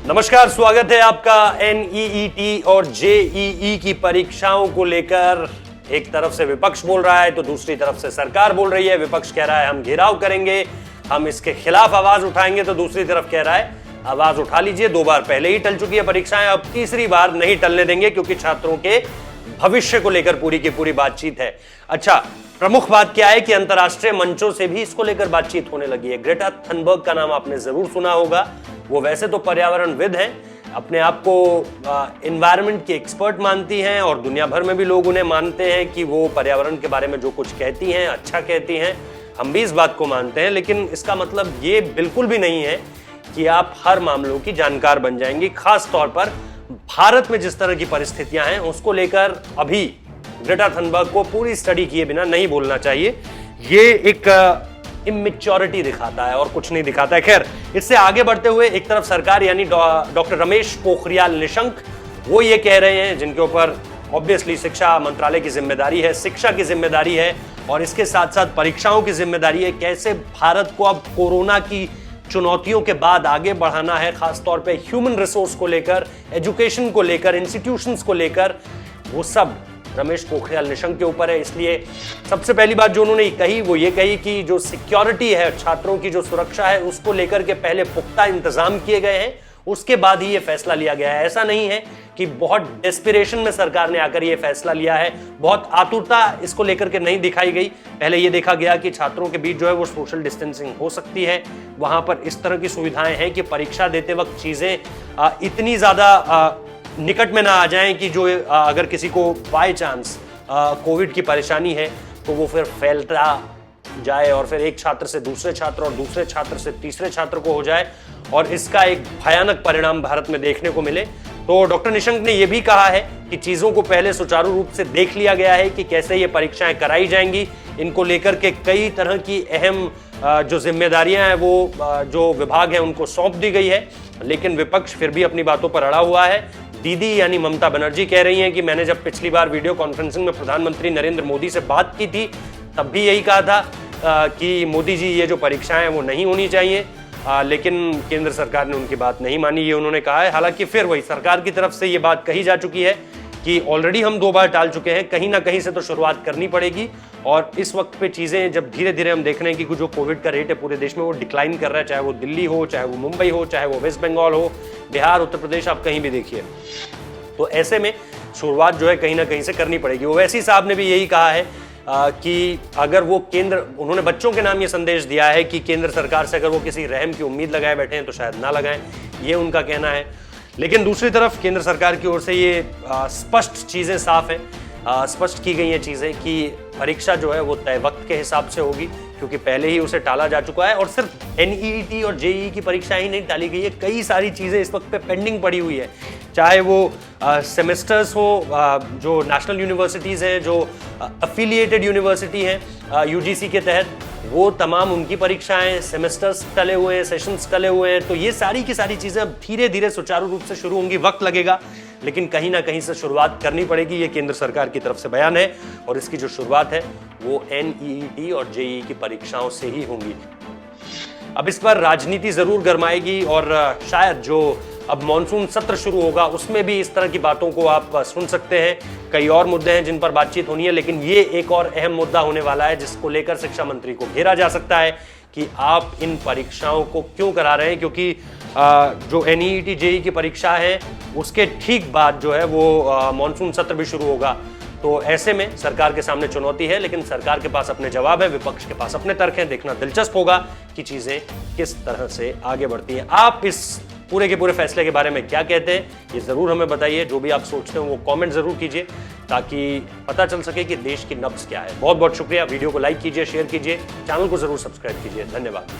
नमस्कार, स्वागत है आपका एनईईटी और जेईई की परीक्षाओं को लेकर। एक तरफ से विपक्ष बोल रहा है तो दूसरी तरफ से सरकार बोल रही है। विपक्ष कह रहा है हम घेराव करेंगे, हम इसके खिलाफ आवाज उठाएंगे, तो दूसरी तरफ कह रहा है आवाज उठा लीजिए। 2 बार पहले ही टल चुकी है परीक्षाएं, अब तीसरी बार नहीं टलने देंगे क्योंकि छात्रों के भविष्य को लेकर पूरी की पूरी बातचीत है। अच्छा, प्रमुख बात क्या है कि अंतरराष्ट्रीय मंचों से भी इसको लेकर बातचीत होने लगी है। ग्रेटा थनबर्ग का नाम आपने जरूर सुना होगा। वो वैसे तो पर्यावरणविद हैं, अपने आप को एनवायरनमेंट की एक्सपर्ट मानती हैं और दुनिया भर में भी लोग उन्हें मानते हैं कि वो पर्यावरण के बारे में जो कुछ कहती हैं अच्छा कहती हैं। हम भी इस बात को मानते हैं, लेकिन इसका मतलब ये बिल्कुल भी नहीं है कि आप हर मामलों की जानकार बन जाएंगी। खास तौर पर भारत में जिस तरह की परिस्थितियां हैं उसको लेकर अभी ग्रेटा थनबर्ग को पूरी स्टडी किए बिना नहीं बोलना चाहिए। ये एक इमेच्योरिटी दिखाता है और कुछ नहीं दिखाता है। खैर, इससे आगे बढ़ते हुए एक तरफ सरकार यानी डॉक्टर रमेश पोखरियाल निशंक वो ये कह रहे हैं, जिनके ऊपर ऑब्वियसली शिक्षा मंत्रालय की जिम्मेदारी है, शिक्षा की जिम्मेदारी है और इसके साथ साथ परीक्षाओं की जिम्मेदारी है। कैसे भारत को अब कोरोना की चुनौतियों के बाद आगे बढ़ाना है, खासतौर पे ह्यूमन रिसोर्स को लेकर, एजुकेशन को लेकर, इंस्टीट्यूशंस को लेकर, वो सब रमेश पोखरियाल निशंक के ऊपर है। इसलिए सबसे पहली बात जो उन्होंने कही वो ये कही कि जो सिक्योरिटी है, छात्रों की जो सुरक्षा है, उसको लेकर के पहले पुख्ता इंतजाम किए गए हैं, उसके बाद ही ये फैसला लिया गया है। ऐसा नहीं है कि बहुत डेस्पिरेशन में सरकार ने आकर ये फैसला लिया है, बहुत आतुरता इसको लेकर के नहीं दिखाई गई। पहले ये देखा गया कि छात्रों के बीच जो है वो सोशल डिस्टेंसिंग हो सकती है, वहां पर इस तरह की सुविधाएं हैं कि परीक्षा देते वक्त चीजें इतनी ज्यादा निकट में ना आ जाएं कि जो अगर किसी को बाय चांस कोविड की परेशानी है तो वो फिर फैलता जाए और फिर एक छात्र से दूसरे छात्र और दूसरे छात्र से तीसरे छात्र को हो जाए और इसका एक भयानक परिणाम भारत में देखने को मिले। तो डॉक्टर निशंक ने यह भी कहा है कि चीजों को पहले सुचारू रूप से देख लिया गया है कि कैसे ये परीक्षाएं कराई जाएंगी। इनको लेकर के कई तरह की अहम जो जिम्मेदारियां हैं वो जो विभाग हैं उनको सौंप दी गई है, लेकिन विपक्ष फिर भी अपनी बातों पर अड़ा हुआ है। दीदी यानी ममता बनर्जी कह रही हैं कि मैंने जब पिछली बार वीडियो कॉन्फ्रेंसिंग में प्रधानमंत्री नरेंद्र मोदी से बात की थी तब भी यही कहा था कि मोदी जी ये जो परीक्षाएं हैं वो नहीं होनी चाहिए, लेकिन केंद्र सरकार ने उनकी बात नहीं मानी, ये उन्होंने कहा है। हालांकि फिर वही सरकार की तरफ से ये बात कही जा चुकी है कि ऑलरेडी हम 2 बार टाल चुके हैं, कहीं ना कहीं से तो शुरुआत करनी पड़ेगी। और इस वक्त पे चीजें जब धीरे धीरे हम देख रहे हैं कि जो कोविड का रेट है पूरे देश में वो डिक्लाइन कर रहा है, चाहे वो दिल्ली हो, चाहे वो मुंबई हो, चाहे वो वेस्ट बंगाल हो, बिहार, उत्तर प्रदेश, आप कहीं भी देखिए। तो ऐसे में शुरुआत जो है कहीं ना कहीं से करनी पड़ेगी। ओवैसी साहब ने भी यही कहा है कि अगर वो उन्होंने बच्चों के नाम ये संदेश दिया है कि केंद्र सरकार से अगर वो किसी रहम की उम्मीद लगाए बैठे हैं तो शायद ना लगाएं, ये उनका कहना है। लेकिन दूसरी तरफ केंद्र सरकार की ओर से ये स्पष्ट चीजें साफ हैं, स्पष्ट की गई हैं चीजें कि परीक्षा जो है वो तय वक्त के हिसाब से होगी, क्योंकि पहले ही उसे टाला जा चुका है। और सिर्फ एनईईटी और जेईई की परीक्षाएं ही नहीं टाली गई है, कई सारी चीजें इस वक्त पे पेंडिंग पड़ी हुई है, चाहे वो सेमेस्टर्स हो, जो नेशनल यूनिवर्सिटीज हैं, जो अफिलिएटेड यूनिवर्सिटी हैं यूजीसी के तहत, वो तमाम उनकी परीक्षाएं, सेमेस्टर्स टले हुए हैं, सेशंस टले हुए हैं। तो ये सारी की सारी चीजें अब धीरे धीरे सुचारू रूप से शुरू होंगी, वक्त लगेगा, लेकिन कहीं ना कहीं से शुरुआत करनी पड़ेगी। ये केंद्र सरकार की तरफ से बयान है और इसकी जो शुरुआत है वो एनईईटी और जेईई की परीक्षाओं से ही होंगी। अब इस पर राजनीति जरूर गरमाएगी और शायद जो अब मॉनसून सत्र शुरू होगा उसमें भी इस तरह की बातों को आप सुन सकते हैं। कई और मुद्दे हैं जिन पर बातचीत होनी है, लेकिन ये एक और अहम मुद्दा होने वाला है जिसको लेकर शिक्षा मंत्री को घेरा जा सकता है कि आप इन परीक्षाओं को क्यों करा रहे हैं। क्योंकि जो एनईईटी जेईई की परीक्षा है उसके ठीक बाद जो है वो मॉनसून सत्र भी शुरू होगा। तो ऐसे में सरकार के सामने चुनौती है, लेकिन सरकार के पास अपने जवाब है, विपक्ष के पास अपने तर्क हैं। देखना दिलचस्प होगा कि चीजें किस तरह से आगे बढ़ती हैं। आप इस पूरे के पूरे फैसले के बारे में क्या कहते हैं ये जरूर हमें बताइए। जो भी आप सोचते हो वो कमेंट जरूर कीजिए ताकि पता चल सके कि देश की नब्ज क्या है। बहुत बहुत शुक्रिया। वीडियो को लाइक कीजिए, शेयर कीजिए, चैनल को जरूर सब्सक्राइब कीजिए। धन्यवाद।